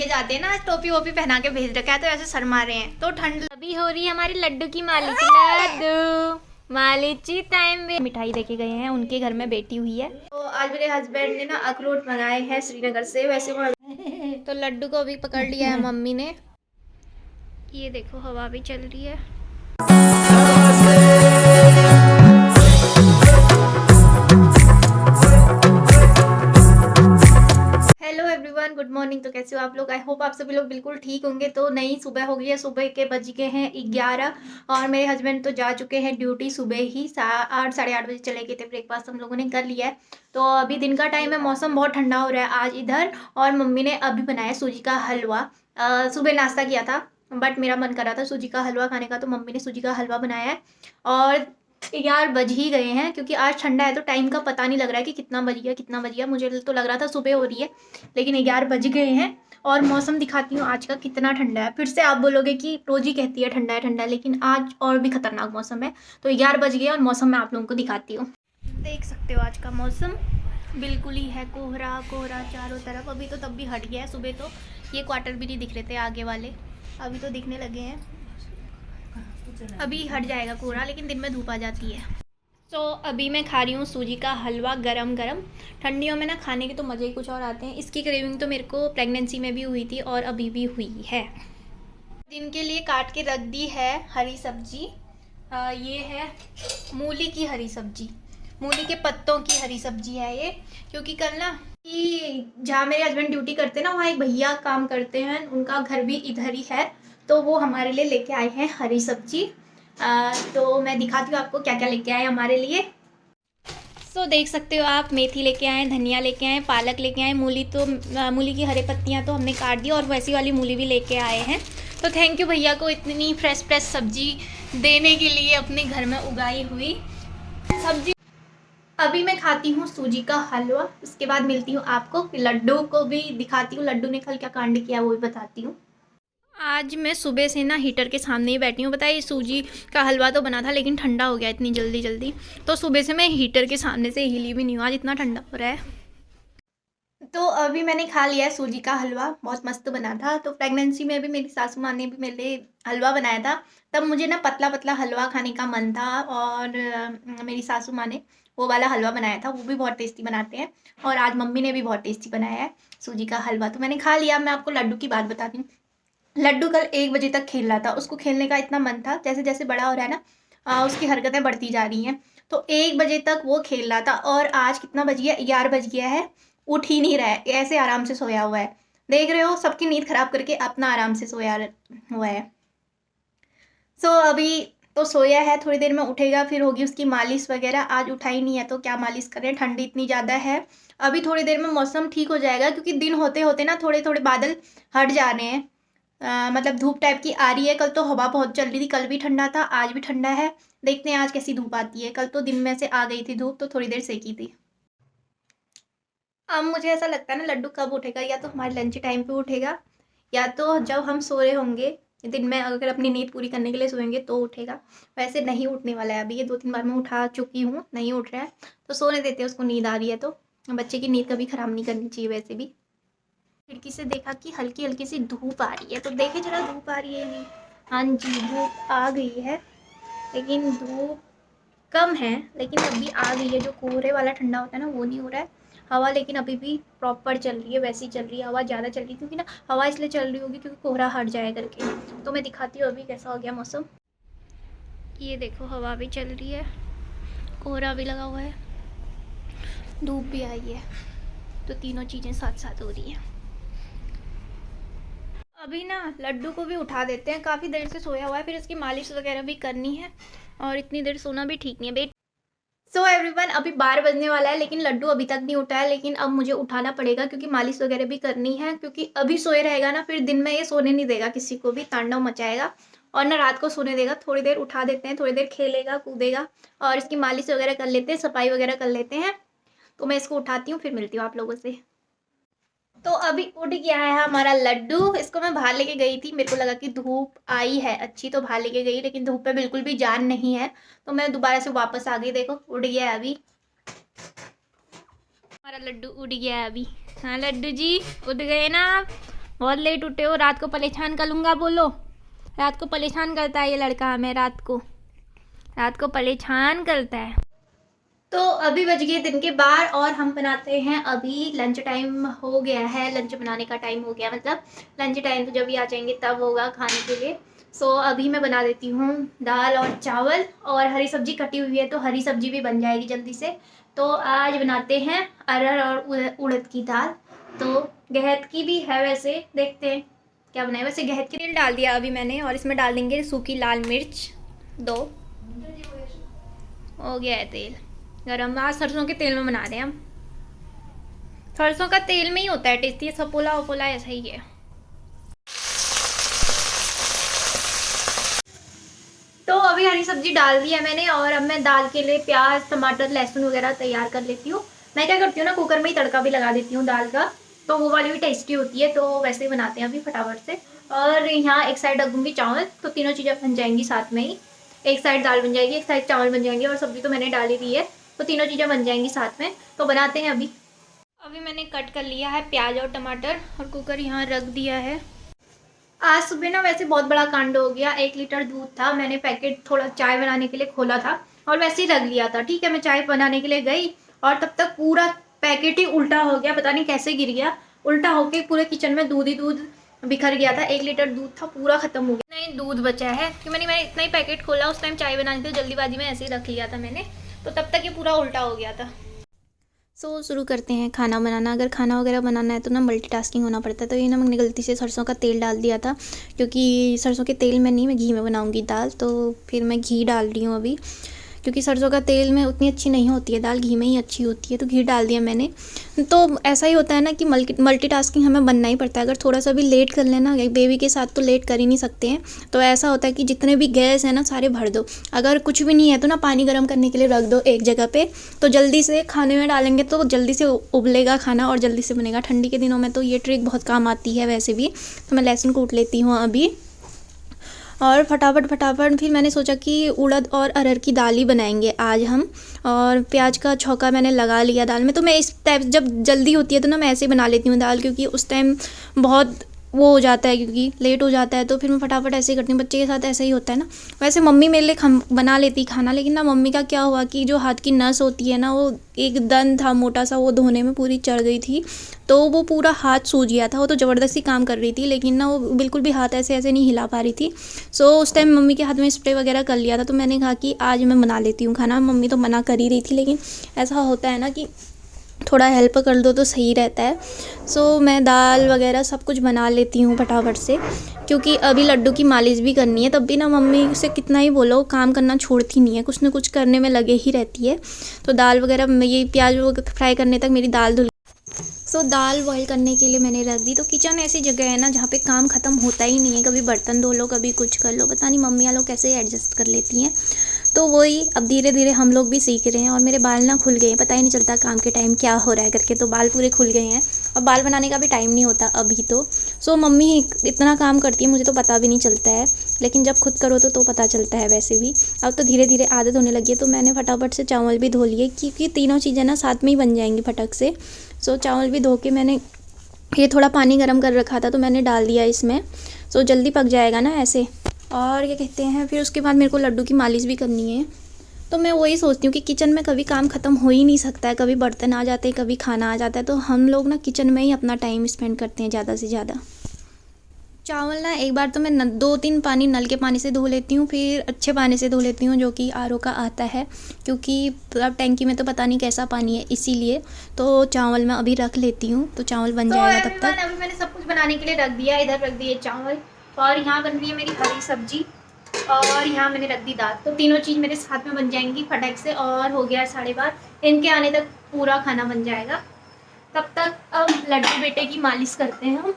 के जाते हैं ना, टोपी वोपी पहना के भेज रखा है तो ऐसे शर्मा रहे हैं। तो ठंड अभी हो रही है हमारी लड्डू की मालिश। लड्डू मालिची टाइम में मिठाई देके गए हैं, उनके घर में बेटी हुई है। तो आज मेरे हस्बैंड ने ना अखरोट मंगाए हैं श्रीनगर से। वैसे वो तो लड्डू को अभी पकड़ लिया है मम्मी ने। ये देखो हवा भी चल रही है। Hello everyone, good morning. तो कैसे हो आप लोग? आई होप आप सभी लोग बिल्कुल ठीक होंगे। तो नई सुबह हो गई है, सुबह के बज गए हैं 11 और मेरे हस्बैंड तो जा चुके हैं ड्यूटी। सुबह ही 8 साढ़े 8 बजे चले गए थे। ब्रेकफास्ट हम लोगों ने कर लिया है। तो अभी दिन का टाइम है, मौसम बहुत ठंडा हो रहा है आज इधर। और मम्मी ने अभी बनाया सूजी का हलवा। सुबह नाश्ता किया था बट मेरा मन कर रहा था सूजी का हलवा खाने का, तो मम्मी ने सूजी का हलवा बनाया है। और यार बज ही गए हैं क्योंकि आज ठंडा है तो टाइम का पता नहीं लग रहा है कि कितना बज गया। मुझे तो लग रहा था सुबह हो रही है लेकिन 11 बज गए हैं। और मौसम दिखाती हूँ आज का कितना ठंडा है। फिर से आप बोलोगे कि रोज ही कहती है ठंडा है, लेकिन आज और भी खतरनाक मौसम है। तो 11 बज गए और मौसम मैं आप लोगों को दिखाती हूँ। देख सकते हो आज का मौसम बिल्कुल ही है कोहरा कोहरा चारों तरफ। अभी तो तब भी हट गया है। सुबह तो ये क्वार्टर भी नहीं दिख रहे थे आगे वाले, अभी तो दिखने लगे हैं। अभी हट जाएगा कोहरा लेकिन दिन में धूप आ जाती है। तो अभी मैं खा रही हूँ सूजी का हलवा गरम गरम। ठंडियों में ना खाने के तो मज़े ही कुछ और आते हैं। इसकी क्रेविंग तो मेरे को प्रेगनेंसी में भी हुई थी और अभी भी हुई है। दिन के लिए काट के रख दी है हरी सब्जी। ये है मूली की हरी सब्जी, मूली के पत्तों की हरी सब्जी है ये। क्योंकि कल ना कि जहाँ मेरे हस्बैंड ड्यूटी करते हैं ना, वहाँ एक भैया काम करते हैं, उनका घर भी इधर ही है। तो वो हमारे लिए लेके आए हैं हरी सब्जी। तो मैं दिखाती हूँ आपको क्या क्या लेके आए हमारे लिए। सो देख सकते हो आप, मेथी लेके आए, धनिया लेके आए, पालक लेके आए, मूली की हरे पत्तियाँ तो हमने काट दी और वैसी वाली मूली भी लेके आए हैं। तो थैंक यू भैया को इतनी फ्रेश सब्जी देने के लिए, अपने घर में उगाई हुई सब्जी। अभी मैं खाती हूँ सूजी का हलवा, उसके बाद मिलती हूँ आपको। लड्डू को भी दिखाती हूँ, लड्डू ने कल क्या कांड किया वो भी बताती हूँ। आज मैं सुबह से ना हीटर के सामने ही बैठी हूँ। बताइए सूजी का हलवा तो बना था लेकिन ठंडा हो गया इतनी जल्दी। तो सुबह से मैं हीटर के सामने से हिली भी नहीं हूँ, आज इतना ठंडा हो रहा है। तो अभी मैंने खा लिया है सूजी का हलवा, बहुत मस्त बना था। तो प्रेगनेंसी में भी मेरी सासू माँ ने भी मेरे लिए हलवा बनाया था। तब मुझे ना पतला पतला हलवा खाने का मन था और मेरी सासू माँ ने वो वाला हलवा बनाया था। वो भी बहुत टेस्टी बनाते हैं और आज मम्मी ने भी बहुत टेस्टी बनाया है सूजी का हलवा। तो मैंने खा लिया। मैं आपको लड्डू की बात बताती हूँ। लड्डू कल 1 बजे तक खेल रहा था। उसको खेलने का इतना मन था, जैसे जैसे बड़ा हो रहा है ना उसकी हरकतें बढ़ती जा रही हैं। तो 1 बजे तक वो खेल रहा था और आज कितना बज गया, 11 बज गया है, उठ ही नहीं रहा है, ऐसे आराम से सोया हुआ है। देख रहे हो, सबकी नींद खराब करके अपना आराम से सोया हुआ है। अभी तो सोया है, थोड़ी देर में उठेगा, फिर होगी उसकी मालिश वगैरह। आज उठा ही नहीं है तो क्या मालिश करें, ठंडी इतनी ज़्यादा है। अभी थोड़ी देर में मौसम ठीक हो जाएगा क्योंकि दिन होते होते ना थोड़े थोड़े बादल हट जा रहे हैं। मतलब धूप टाइप की आ रही है। कल तो हवा बहुत चल रही थी, कल भी ठंडा था, आज भी ठंडा है। देखते हैं आज कैसी धूप आती है। कल तो दिन में से आ गई थी धूप तो थोड़ी देर सेकी थी। अब मुझे ऐसा लगता है ना लड्डू कब उठेगा, या तो हमारे लंच टाइम पे उठेगा या तो जब हम सो रहे होंगे, दिन में अगर अपनी नींद पूरी करने के लिए सोएंगे तो उठेगा। वैसे नहीं उठने वाला है। अभी ये 2-3 बार मैं उठा चुकी हूँ, नहीं उठ रहा है तो सोने देते हैं उसको। नींद आ रही है तो बच्चे की नींद कभी ख़राब नहीं करनी चाहिए। वैसे भी खिड़की से देखा कि हल्की हल्की सी धूप आ रही है, तो देखे जरा धूप आ रही है नहीं। हाँ जी, धूप आ गई है लेकिन धूप कम है, लेकिन तब भी आ गई है। जो कोहरे वाला ठंडा होता है ना वो नहीं हो रहा है। हवा लेकिन अभी भी प्रॉपर चल रही है, वैसी चल रही है। हवा ज़्यादा चल रही है क्योंकि ना हवा इसलिए चल रही होगी क्योंकि कोहरा हट जाए करके। तो मैं दिखाती हूँ अभी कैसा हो गया मौसम। ये देखो हवा भी चल रही है, कोहरा भी लगा हुआ है, धूप भी आई है। तो तीनों चीज़ें साथ साथ हो रही हैं। अभी ना लड्डू को भी उठा देते हैं, काफ़ी देर से सोया हुआ है, फिर इसकी मालिश वगैरह भी करनी है और इतनी देर सोना भी ठीक नहीं है। सो एवरीवन, अभी 12 बजने वाला है लेकिन लड्डू अभी तक नहीं उठा है। लेकिन अब मुझे उठाना पड़ेगा क्योंकि मालिश वगैरह भी करनी है। क्योंकि अभी सोए रहेगा ना फिर दिन में ये सोने नहीं देगा, किसी को भी तांडव मचाएगा और ना रात को सोने देगा। थोड़ी देर उठा देते हैं, थोड़ी देर खेलेगा कूदेगा और इसकी मालिश वगैरह कर लेते हैं, सफाई वगैरह कर लेते हैं। तो मैं इसको उठाती हूँ, फिर मिलती हूँ आप लोगों से। तो अभी उठ गया है हमारा लड्डू। इसको मैं बाहर लेके गई थी, मेरे को लगा कि धूप आई है अच्छी तो बाहर लेके गई, लेकिन धूप पे बिल्कुल भी जान नहीं है तो मैं दोबारा से वापस आ गई। देखो उड़ गया है अभी हमारा लड्डू, उड़ गया है अभी। हाँ लड्डू जी, उड़ गए ना आप? बहुत लेट उठे हो, रात को परेशान करूँगा बोलो। रात को परेशान करता है ये लड़का हमें, रात को परेशान करता है। तो अभी बज गए दिन के 12 और हम बनाते हैं अभी लंच टाइम हो गया है, लंच बनाने का टाइम हो गया, मतलब लंच टाइम तो जब भी आ जाएंगे तब होगा खाने के लिए। सो अभी मैं बना देती हूँ दाल और चावल, और हरी सब्जी कटी हुई है तो हरी सब्जी भी बन जाएगी जल्दी से। तो आज बनाते हैं अरहर और उड़द की दाल। तो गहत की भी है, वैसे देखते हैं क्या बनाए। वैसे गहत की तेल डाल दिया अभी मैंने, और इसमें डाल देंगे सूखी लाल मिर्च 2। हो गया है तेल गरम। आज सरसों के तेल में बना रहे हैं हम। सरसों का तेल में ही होता है टेस्टी, सपोला वपोला ऐसा ही है। तो अभी हरी सब्जी डाल दी है मैंने, और अब मैं दाल के लिए प्याज टमाटर लहसुन वगैरह तैयार कर लेती हूँ। मैं क्या करती हूँ ना, कुकर में ही तड़का भी लगा देती हूँ दाल का, तो वो वाली भी टेस्टी होती है। तो वैसे ही बनाते हैं अभी फटाफट से। और यहाँ एक साइड रखूँगी चावल, तो तीनों चीज़ें बन जाएंगी साथ में ही। एक साइड दाल बन जाएगी, एक साइड चावल बन जाएंगे, और सब्जी तो मैंने डाल ही दी है, तो तीनों चीज़ें बन जाएंगी साथ में। तो बनाते हैं अभी मैंने कट कर लिया है प्याज और टमाटर, और कुकर यहाँ रख दिया है। आज सुबह ना वैसे बहुत बड़ा कांड हो गया। 1 लीटर दूध था, मैंने पैकेट थोड़ा चाय बनाने के लिए खोला था और वैसे ही रख लिया था। ठीक है, मैं चाय बनाने के लिए गई और तब तक पूरा पैकेट ही उल्टा हो गया, पता नहीं कैसे गिर गया। उल्टा होके पूरे किचन में दूध ही दूध बिखर गया था। 1 लीटर दूध था, पूरा खत्म हो गया। नहीं दूध बचा है कि मैंने इतना ही पैकेट खोला, उस टाइम चाय बनानी थी, जल्दीबाजी में ऐसे ही रख लिया था मैंने, तो तब तक ये पूरा उल्टा हो गया था। शुरू करते हैं खाना बनाना। अगर खाना वगैरह बनाना है तो ना मल्टीटास्किंग होना पड़ता है। तो ये ना मैंने गलती से सरसों का तेल डाल दिया था, क्योंकि सरसों के तेल में नहीं, मैं घी में बनाऊंगी दाल, तो फिर मैं घी डाल रही हूँ अभी, क्योंकि सरसों का तेल में उतनी अच्छी नहीं होती है दाल, घी में ही अच्छी होती है। तो घी डाल दिया मैंने। तो ऐसा ही होता है ना कि मल्टीटास्किंग हमें बनना ही पड़ता है। अगर थोड़ा सा भी लेट कर लेना, बेबी के साथ तो लेट कर ही नहीं सकते हैं, तो ऐसा होता है कि जितने भी गैस है ना सारे भर दो। अगर कुछ भी नहीं है तो ना पानी गर्म करने के लिए रख दो एक जगह पे, तो जल्दी से खाने में डालेंगे तो जल्दी से उबलेगा खाना और जल्दी से बनेगा। ठंडी के दिनों में तो ये ट्रिक बहुत काम आती है वैसे भी। तो मैं लहसुन कूट लेती हूँ अभी, और फटाफट फिर मैंने सोचा कि उड़द और अरहर की दाल ही बनाएंगे आज हम। और प्याज का छौंका मैंने लगा लिया दाल में। तो मैं इस टाइप जब जल्दी होती है तो ना मैं ऐसे ही बना लेती हूँ दाल, क्योंकि उस टाइम बहुत वो हो जाता है, क्योंकि लेट हो जाता है, तो फिर मैं फटाफट ऐसे ही करती हूँ। बच्चे के साथ ऐसा ही होता है ना। वैसे मम्मी मेरे लिए बना लेती खाना, लेकिन ना मम्मी का क्या हुआ कि जो हाथ की नस होती है ना, वो एक दंत था मोटा सा, वो धोने में पूरी चढ़ गई थी, तो वो पूरा हाथ सूज गया था। वो तो ज़बरदस्ती काम कर रही थी, लेकिन ना वो बिल्कुल भी हाथ ऐसे ऐसे नहीं हिला पा रही थी। सो उस टाइम मम्मी के हाथ में स्प्रे वगैरह कर लिया था, तो मैंने कहा कि आज मैं बना लेती हूँ खाना। मम्मी तो मना कर ही रही थी, लेकिन ऐसा होता है ना कि थोड़ा हेल्प कर दो तो सही रहता है। सो मैं दाल वगैरह सब कुछ बना लेती हूँ फटाफट से, क्योंकि अभी लड्डू की मालिश भी करनी है। तब भी ना मम्मी से कितना ही बोलो, काम करना छोड़ती नहीं है, कुछ ना कुछ करने में लगे ही रहती है। तो दाल वगैरह ये प्याज फ्राई करने तक मेरी दाल धुल। सो दाल बॉईल करने के लिए मैंने रख दी। तो किचन ऐसी जगह है ना जहाँ पे काम ख़त्म होता ही नहीं है। कभी बर्तन धो लो, कभी कुछ कर लो, पता नहीं मम्मियाँ लोग कैसे एडजस्ट कर लेती हैं। तो वही अब धीरे धीरे हम लोग भी सीख रहे हैं। और मेरे बाल ना खुल गए हैं, पता ही नहीं चलता काम के टाइम क्या हो रहा है करके, तो बाल पूरे खुल गए हैं। और बाल बनाने का भी टाइम नहीं होता अभी तो। सो मम्मी इतना काम करती है, मुझे तो पता भी नहीं चलता है, लेकिन जब खुद करो तो पता चलता है वैसे भी। अब तो धीरे धीरे आदत होने लगी है। तो मैंने फटाफट से चावल भी धो लिए, क्योंकि तीनों चीज़ें ना साथ में ही बन जाएंगी फटक से। सो चावल भी धो के मैंने, ये थोड़ा पानी गर्म कर रखा था तो मैंने डाल दिया इसमें। सो जल्दी पक जाएगा ना ऐसे। और क्या कहते हैं, फिर उसके बाद मेरे को लड्डू की मालिश भी करनी है। तो मैं वही सोचती हूँ कि किचन में कभी काम ख़त्म हो ही नहीं सकता है। कभी बर्तन आ जाते हैं, कभी खाना आ जाता है, तो हम लोग ना किचन में ही अपना टाइम स्पेंड करते हैं ज़्यादा से ज़्यादा। चावल ना एक बार तो मैं 2-3 पानी नल के पानी से धो लेती हूँ, फिर अच्छे पानी से धो लेती हूँ जो कि आरओ का आता है, क्योंकि अब टैंकी में तो पता नहीं कैसा पानी है, इसीलिए। तो चावल मैं अभी रख लेती हूँ, तो चावल बन जाएगा तब तक। अभी मैंने सब कुछ बनाने के लिए रख दिया, इधर रख दिए चावल, और यहाँ बन रही है मेरी हरी सब्जी, और यहाँ मैंने रख दी दाल। तो तीनों चीज़ मेरे साथ में बन जाएंगी फटाक से। और हो गया 12:30, इनके आने तक पूरा खाना बन जाएगा। तब तक अब लड्डू बेटे की मालिश करते हैं हम।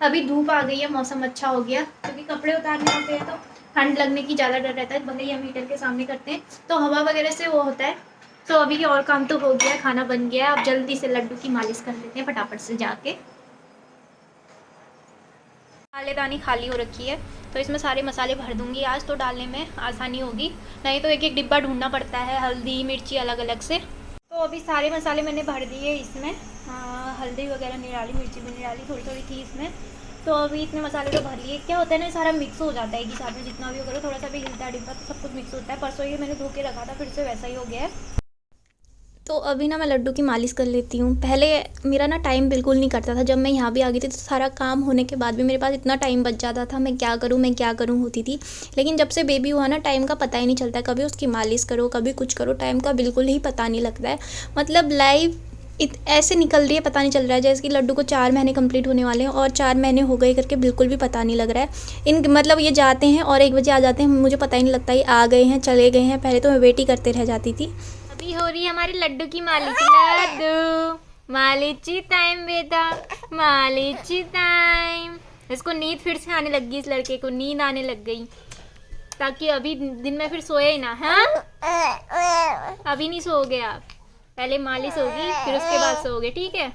अभी धूप आ गई है, मौसम अच्छा हो गया, क्योंकि कपड़े उतारने होते हैं तो ठंड लगने की ज़्यादा डर रहता है। भले ही हम हीटर के सामने करते हैं तो हवा वगैरह से वो होता है। तो अभी और काम तो हो गया, खाना बन गया। अब जल्दी से लड्डू की मालिश कर लेते हैं फटाफट से जाके। मसालेदानी खाली हो रखी है, तो इसमें सारे मसाले भर दूंगी आज, तो डालने में आसानी होगी। नहीं तो एक एक डिब्बा ढूंढना पड़ता है, हल्दी मिर्ची अलग अलग से। तो अभी सारे मसाले मैंने भर दिए इसमें। हल्दी वगैरह नहीं डाली, मिर्ची भी नहीं डाली, थोड़ी थोड़ी थी इसमें। तो अभी इतने मसाले तो भर लिए। क्या होता है ना, सारा मिक्स हो जाता है एक ही साथ में, जितना भी हो करो थोड़ा सा भी हिलता डिब्बा तो सब कुछ मिक्स होता है। परसों ये मैंने धो के रखा था, फिर से वैसा ही हो गया है। तो अभी ना मैं लड्डू की मालिश कर लेती हूँ। पहले मेरा ना टाइम बिल्कुल नहीं करता था, जब मैं यहाँ भी आ गई थी तो सारा काम होने के बाद भी मेरे पास इतना टाइम बच जाता था, मैं क्या करूँ होती थी। लेकिन जब से बेबी हुआ ना, टाइम का पता ही नहीं चलता है, कभी उसकी मालिश करो कभी कुछ करो, टाइम का बिल्कुल ही पता नहीं लगता है। मतलब लाइफ ऐसे निकल रही है, पता नहीं चल रहा है। जैसे कि लड्डू को 4 महीने कंप्लीट होने वाले हैं और 4 महीने हो गए करके बिल्कुल भी पता नहीं लग रहा है। इन मतलब ये जाते हैं और 1 बजे आ जाते हैं, मुझे पता ही नहीं लगता ये आ गए हैं चले गए हैं। पहले तो मैं वेट ही करते रह जाती थी। अभी हो रही है हमारी लड्डू की मालिश। लड्डू मालिची टाइम बेटा, मालिची टाइम। इसको नींद फिर से आने लग गई, इस लड़के को नींद आने लग गई, ताकि अभी दिन में फिर सोए ही ना। हाँ अभी नहीं सोओगे आप, पहले मालिश होगी फिर उसके बाद सोओगे, ठीक है।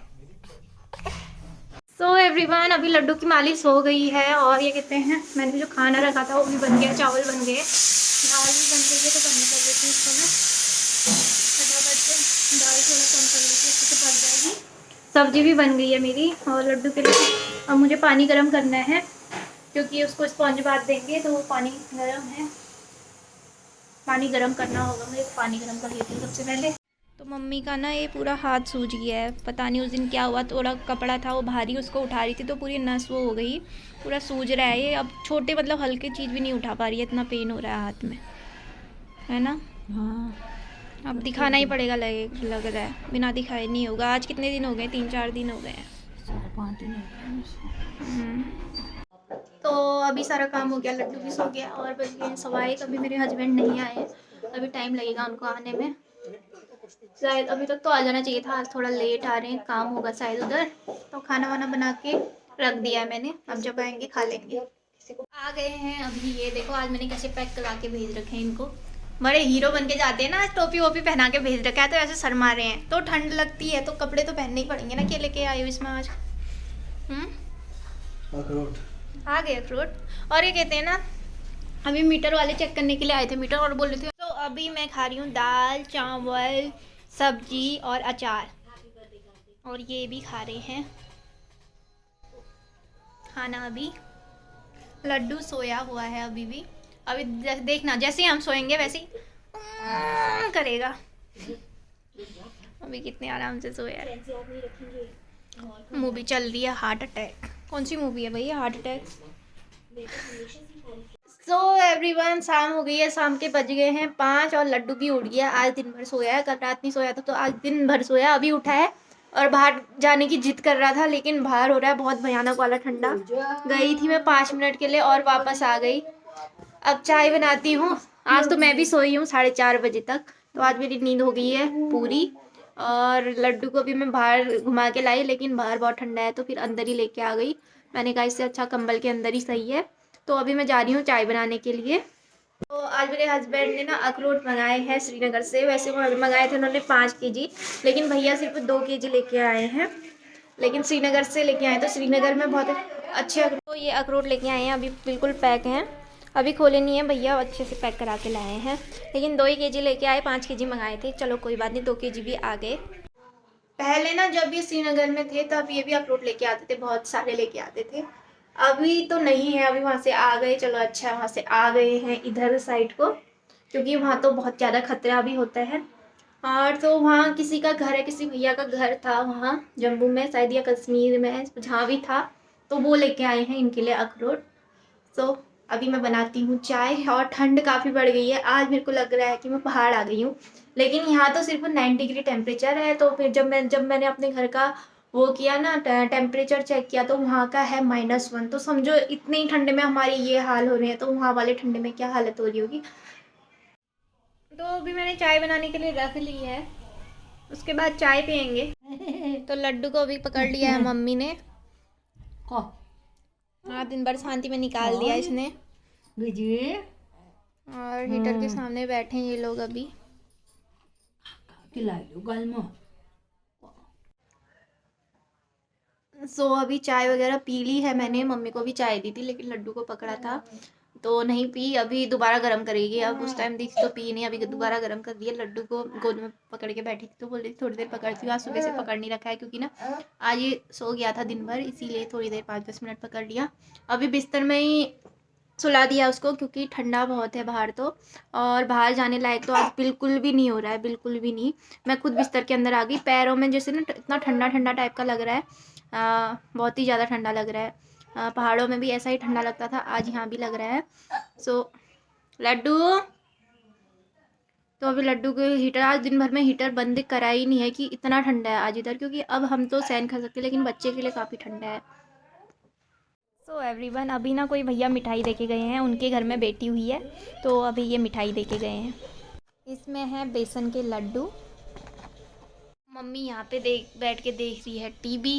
सो एवरीवन, अभी लड्डू की मालिश हो गई है और ये कहते हैं मैंने जो खाना रखा था वो भी बन गया, चावल बन गए, दाल भी बन गई है। तो बनने कर देती हूँ इसको मैं फटाफट से। दाल थोड़ा कम कर लेती हूँ, अच्छे से पक जाएगी। सब्जी भी बन गई है मेरी और लड्डू के लिए अब मुझे पानी गर्म करना है, क्योंकि उसको स्पॉन्ज बांध देंगे तो वो पानी गर्म है। पानी गर्म करना होगा मुझे, पानी गर्म कर लेती हूँ सबसे पहले। तो मम्मी का ना ये पूरा हाथ सूज गया है, पता नहीं उस दिन क्या हुआ, थोड़ा कपड़ा था वो भारी, उसको उठा रही थी तो पूरी नस वो हो गई, पूरा सूज रहा है ये। अब छोटे मतलब हल्के चीज़ भी नहीं उठा पा रही है, इतना पेन हो रहा है हाथ में, है ना। हाँ अब दिखाना ही पड़ेगा, लग रहा है, बिना दिखाए नहीं होगा। आज कितने दिन हो गए, 3-4 दिन हो गए हैं, 4-5 दिन हो गए। तो अभी सारा काम हो गया, लड्डू भी सो गया और बस ये सवाई। अभी मेरे हस्बैंड नहीं आए, अभी टाइम लगेगा उनको आने में, शायद अभी तक तो आ जाना चाहिए था, आज थोड़ा लेट आ रहे हैं, काम होगा शायद उधर। तो खाना वाना बना के रख दिया है मैंने, अब जब आएंगे खा लेंगे। आ गए हैं अभी, ये देखो आज मैंने कैसे पैक करा के भेज रखे हैं इनको। बड़े हीरो बन के जाते हैं ना, आज टोपी वोपी पहना के भेज रखा है, तो ऐसे शर्मा रहे हैं। तो ठंड लगती है तो कपड़े तो पहनने ही पड़ेंगे ना, क्या लेके आए हो इसमें आज। अखरोट आ गए, अखरोट। और ये कहते हैं ना, अभी मीटर वाले चेक करने के लिए आए थे मीटर, और बोल रहे थे। तो अभी मैं खा रही हूँ दाल चावल सब्जी और अचार, और ये भी खा रहे हैं खाना। अभी लड्डू सोया हुआ है अभी भी, अभी देखना जैसे ही हम सोएंगे वैसे ही करेगा। अभी कितने आराम से सोया है। मूवी चल रही है हार्ट अटैक। कौन सी मूवी है भैया, हार्ट अटैक। सो एवरीवन, शाम हो गई है, शाम के बज गए हैं 5 और लड्डू भी उठ गया। आज दिन भर सोया है, कल रात नहीं सोया था, तो आज दिन भर सोया, अभी उठा है और बाहर जाने की जिद कर रहा था, लेकिन बाहर हो रहा है बहुत भयानक वाला ठंडा। गई थी मैं 5 मिनट के लिए और वापस आ गई। अब चाय बनाती हूँ। आज तो मैं भी सोई हूँ 4:30 बजे तक, तो आज मेरी नींद हो गई है पूरी। और लड्डू को भी मैं बाहर घुमा के लाई, लेकिन बाहर बहुत ठंडा है तो फिर अंदर ही लेके आ गई। मैंने कहा इससे अच्छा कंबल के अंदर ही सही है। तो अभी मैं जा रही हूँ चाय बनाने के लिए। तो आज मेरे हस्बैंड ने ना अखरोट मंगाए हैं श्रीनगर से। वैसे वो मंगाए थे उन्होंने 5 केजी, लेकिन भैया सिर्फ 2 केजी लेके आए हैं। लेकिन श्रीनगर से लेके आए, तो श्रीनगर में बहुत अच्छे अखरोट। तो ये अखरोट लेके आए हैं, अभी बिल्कुल पैक हैं, अभी खोले नहीं है, भैया अच्छे से पैक करा के लाए हैं। लेकिन 2 ही केजी लेके आए, 5 केजी मंगाए थे, चलो कोई बात नहीं, 2 केजी भी आ गए। पहले ना जब ये श्रीनगर में थे तब ये भी अखरोट लेके आते थे, बहुत सारे लेके आते थे। अभी तो नहीं है, अभी वहाँ से आ गए, चलो अच्छा है वहाँ से आ गए हैं इधर साइड को, क्योंकि वहाँ तो बहुत ज़्यादा खतरा भी होता है। और तो वहाँ किसी का घर है, किसी भैया का घर था वहाँ जम्मू में शायद या कश्मीर में, जहाँ भी था, तो वो लेके आए हैं इनके लिए अखरोट। तो अभी मैं बनाती हूँ चाय, और ठंड काफ़ी बढ़ गई है, आज मेरे को लग रहा है कि मैं पहाड़ आ गई हूँ। लेकिन यहाँ तो सिर्फ 9 डिग्री टेम्परेचर है। तो फिर जब मैंने अपने घर का वो किया ना, टेम्परेचर चेक किया, तो वहाँ का है -1। तो समझो इतनी ठंड में हमारी ये हाल हो रहे हैं, तो वहाँ वाले ठंडे में क्या हालत हो रही होगी। तो अभी मैंने चाय बनाने के लिए रख ली है, उसके बाद चाय पियेंगे। तो लड्डू को अभी पकड़ लिया है मम्मी ने, हाँ दिन भर शांति में निकाल दिया इसने। और हीटर के सामने बैठे हैं ये लोग अभी। सो अभी चाय वगैरह पी ली है मैंने, मम्मी को भी चाय दी थी, लेकिन लड्डू को पकड़ा था। तो नहीं पी, अभी दोबारा गर्म करेगी। अब उस टाइम देखी तो पी नहीं, अभी दोबारा गर्म कर दिया। लड्डू को गोद में पकड़ के बैठी थी तो बोल रही थी थोड़ी देर पकड़ती हूँ। आज सुबह से पकड़ नहीं रखा है क्योंकि ना आज ये सो गया था दिन भर, इसीलिए थोड़ी देर 5-10 मिनट पकड़ लिया। अभी बिस्तर में ही सुला दिया उसको क्योंकि ठंडा बहुत है बाहर तो, और बाहर जाने लायक तो आज बिल्कुल भी नहीं हो रहा है, बिल्कुल भी नहीं। मैं खुद बिस्तर के अंदर आ गई, पैरों में जैसे ना इतना ठंडा ठंडा टाइप का लग रहा है, बहुत ही ज़्यादा ठंडा लग रहा है। पहाड़ों में भी ऐसा ही ठंडा लगता था, आज यहाँ भी लग रहा है। सो लड्डू, तो अभी लड्डू को हीटर, आज दिन भर में हीटर बंद करा ही नहीं है कि इतना ठंडा है आज इधर, क्योंकि अब हम तो सहन कर सकते हैं लेकिन बच्चे के लिए काफ़ी ठंडा है। सो एवरीवन, अभी ना कोई भैया मिठाई देके गए हैं, उनके घर में बेटी हुई है तो अभी ये मिठाई देके गए हैं। इसमें है बेसन के लड्डू। मम्मी यहाँ पे बैठ के देख रही है टीवी।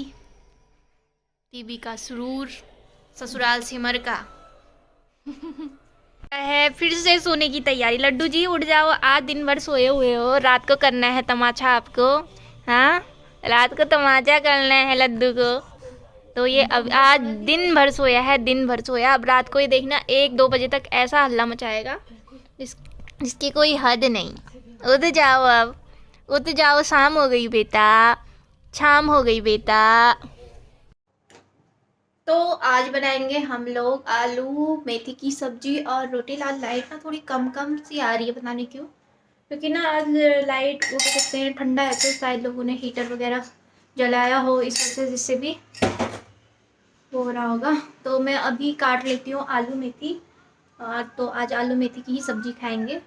टीवी का सुरूर ससुराल सिमर का है। फिर से सोने की तैयारी। लड्डू जी उठ जाओ, आज दिन भर सोए हुए हो, रात को करना है तमाचा आपको। हाँ, रात को तमाचा करना है लड्डू को। तो ये अब आज दिन भर सोया है, दिन भर सोया। अब रात को ये देखना 1-2 बजे तक ऐसा हल्ला मचाएगा जिसकी कोई हद नहीं। उठ जाओ, अब उठ जाओ, शाम हो गई बेटा, शाम हो गई बेटा। तो आज बनाएंगे हम लोग आलू मेथी की सब्जी और रोटी। आज लाइट ना थोड़ी कम कम सी आ रही है, पता नहीं क्यों, क्योंकि ना आज लाइट वो क्या कहते हैं ठंडा है तो शायद लोगों ने हीटर वगैरह जलाया हो इस वजह से, जिससे भी हो रहा होगा। तो मैं अभी काट लेती हूँ आलू मेथी, तो आज आलू मेथी की ही सब्जी खाएंगे।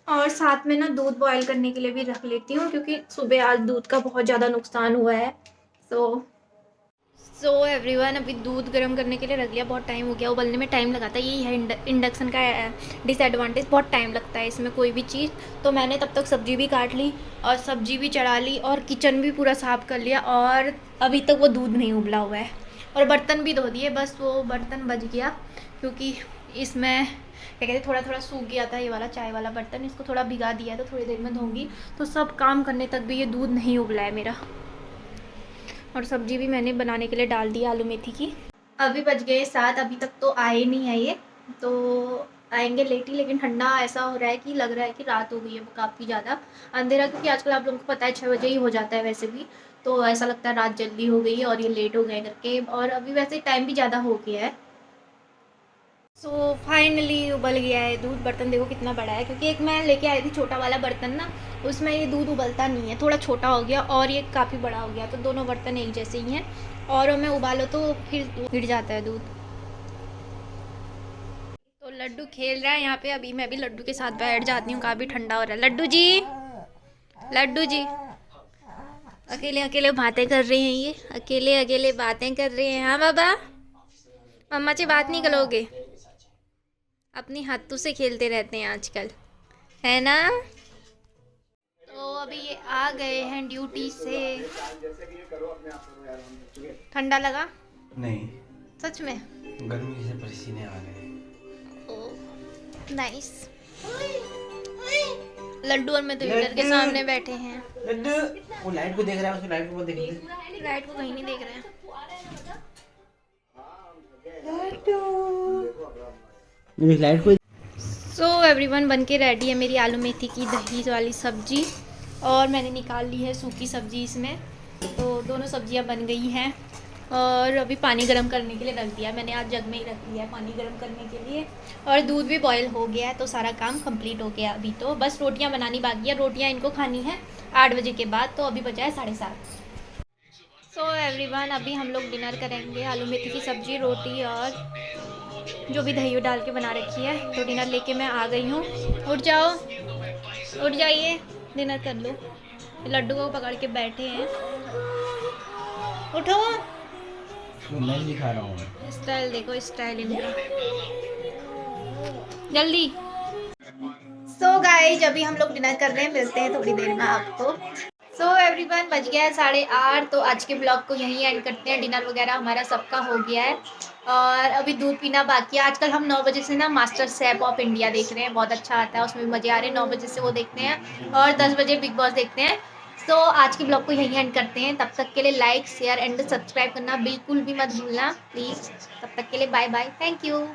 और साथ में ना दूध बॉयल करने के लिए भी रख लेती हूँ क्योंकि सुबह आज दूध का बहुत ज़्यादा नुकसान हुआ है। सो एवरीवन, अभी दूध गर्म करने के लिए रख लिया। बहुत टाइम हो गया, उबलने में टाइम लगाता है, यही है इंडक्शन का डिसएडवांटेज, बहुत टाइम लगता है इसमें कोई भी चीज़। तो मैंने तब तक सब्ज़ी भी काट ली और सब्ज़ी भी चढ़ा ली और किचन भी पूरा साफ़ कर लिया, और अभी तक वो दूध नहीं उबला हुआ है। और बर्तन भी धो दिए, बस वो बर्तन बच गया क्योंकि इसमें क्या कहते थोड़ा थोड़ा सूख गया था ये वाला चाय वाला बर्तन, इसको थोड़ा भिगा दिया तो थोड़ी देर में धोऊंगी। तो सब काम करने तक भी ये दूध नहीं उबला है मेरा। और सब्जी भी मैंने बनाने के लिए डाल दी आलू मेथी की। अभी बज गए 7, अभी तक तो आए नहीं है ये, तो आएंगे लेट ही। लेकिन ठंडा ऐसा हो रहा है कि लग रहा है कि रात हो गई है काफ़ी ज़्यादा अंधेरा, क्योंकि आजकल आप लोगों को पता है 6 बजे ही हो जाता है वैसे भी, तो ऐसा लगता है रात जल्दी हो गई है और ये लेट हो गए करके। और अभी वैसे टाइम भी ज़्यादा हो गया है। सो फाइनली उबल गया है दूध। बर्तन देखो कितना बड़ा है, क्योंकि एक मैं लेके आई थी छोटा वाला बर्तन ना, उसमें ये दूध उबलता नहीं है, थोड़ा छोटा हो गया और ये काफ़ी बड़ा हो गया, तो दोनों बर्तन एक जैसे ही हैं और में उबालो तो फिर गिर जाता है दूध। तो लड्डू खेल रहा है यहाँ पे, अभी मैं भी लड्डू के साथ बैठ जाती हूँ, काफ़ी ठंडा हो रहा है। लड्डू जी, लड्डू जी अकेले अकेले बातें कर रहे हैं, ये अकेले अकेले बातें कर रहे हैं। हाँ बाबा, मम्मा से बात नहीं करोगे? अपनी हाथों से खेलते रहते हैं आजकल, है ना। तो अभी ये आ गए हैं ड्यूटी से। ठंडा लगा? नहीं, सच में? गर्मी से पसीने आ गए। Oh nice. लड्डू और मैं तो हीटर के सामने बैठे हैं। लड्डू, वो लाइट को देख रहा है, उसको लाइट को देख रही है। लाइट को कहीं नहीं देख रहे हैं। लाइट को। सो एवरीवन, बन के रेडी है मेरी आलू मेथी की दही वाली सब्जी, और मैंने निकाल ली है सूखी सब्जी इसमें। तो दोनों सब्जियां बन गई हैं और अभी पानी गर्म करने के लिए रख दिया मैंने, आज जग में ही रख दिया है पानी गर्म करने के लिए। और दूध भी बॉयल हो गया है, तो सारा काम कंप्लीट हो गया। अभी तो बस रोटियां बनानी बाकी है। रोटियां इनको खानी है 8 बजे के बाद, तो अभी बजा है 7:30। सो एवरीवन, अभी हम लोग डिनर करेंगे। आलू मेथी की सब्जी, रोटी और जो भी दही डाल के बना रखी है। तो डिनर लेके मैं आ गई हूँ। उठ जाओ, उठ जाइए, डिनर कर लो। लड्डू को पकड़ के बैठे हैं, उठो। मैं दिखा रहा हूँ। स्टाइल देखो, स्टाइल इनका, जल्दी। सो गाइस, अभी हम लोग डिनर कर रहे हैं, मिलते हैं थोड़ी देर में आपको। सो एवरीवन, बज गया है 8:30। तो आज के ब्लॉग को यहीं एंड करते हैं। डिनर वगैरह हमारा सबका हो गया है और अभी दूध पीना बाकी है। आजकल हम 9 बजे से ना मास्टर शेफ ऑफ इंडिया देख रहे हैं, बहुत अच्छा आता है, उसमें भी मज़े आ रहे हैं। 9 बजे से वो देखते हैं और 10 बजे बिग बॉस देखते हैं। सो आज के ब्लॉग को यहीं एंड करते हैं। तब तक के लिए लाइक, शेयर एंड सब्सक्राइब करना बिल्कुल भी मत भूलना प्लीज़। तब तक के लिए बाय बाय, थैंक यू।